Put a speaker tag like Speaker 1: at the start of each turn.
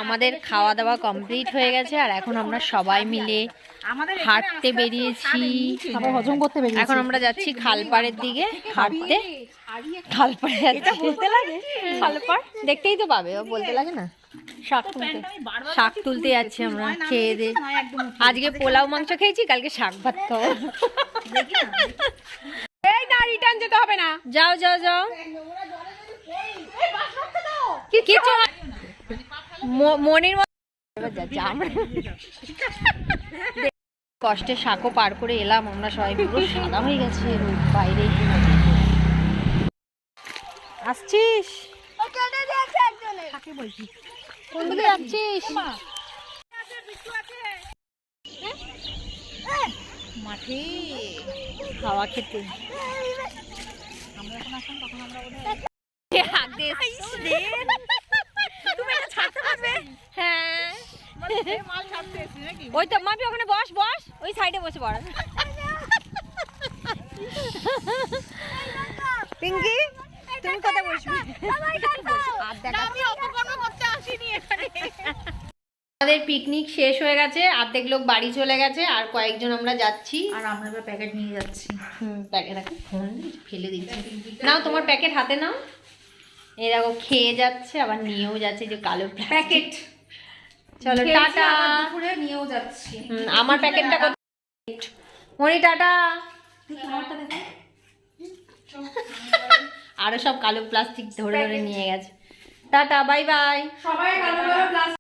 Speaker 1: আমাদের খাওয়া দাওয়া কমপ্লিট হয়ে গেছে আর এখন আমরা সবাই মিলে হাঁটতে বেরিয়েছি।
Speaker 2: হজম করতে বেরিয়েছি।
Speaker 1: এখন আমরা যাচ্ছি খালপাড়ের দিকে হাঁটতে। খালপাড়ে যাচ্ছি, বলতে লাগে খালপাড়, দেখতেই তো পাবে, ও বলতে লাগে না। শাক তুলতে যাচ্ছি আমরা খেয়ে দিয়ে। আজকে পোলাও মাংস খেয়েছি, কালকে শাক ভাত খাবো।
Speaker 2: এই না, রিটার্ন যেতে হবে না।
Speaker 1: যাও যাও যাও। কিছু মনির কষ্টে শাকও পার করে এলাম আমরা সবাই, পুরো সাদা হয়ে গেছে বাইরে। আসছিস? কোন দিকে যাচ্ছিস?
Speaker 2: মাঠে
Speaker 1: হাওয়া খেতে। হ্যাঁ ওই তো মাপি, ওখানে বস বস, ওই সাইডে বসে পড়। পিঙ্কি তুমি কোথায় বসবি? আমাদের পিকনিক শেষ হয়ে গেছে, অর্ধেক লোক বাড়ি চলে গেছে আর কয়েকজন আমরা যাচ্ছি।
Speaker 2: আর আমরা এবার প্যাকেট নিয়ে যাচ্ছি।
Speaker 1: প্যাকেট ফোন ফেলে দিচ্ছে। নাও তোমার প্যাকেট হাতে নাও। এই দেখো খেয়ে যাচ্ছে আবার নিয়েও যাচ্ছে, যে কালো প্যাকেট। চলো টাটা।
Speaker 2: দুপুরে নিয়েও যাচ্ছি।
Speaker 1: আমার প্যাকেটটা কত? মনি টাটা। আরো সব কালো প্লাস্টিক ধরে ধরে নিয়ে গেছে। Tata bye bye.
Speaker 2: সবাই কালো কালো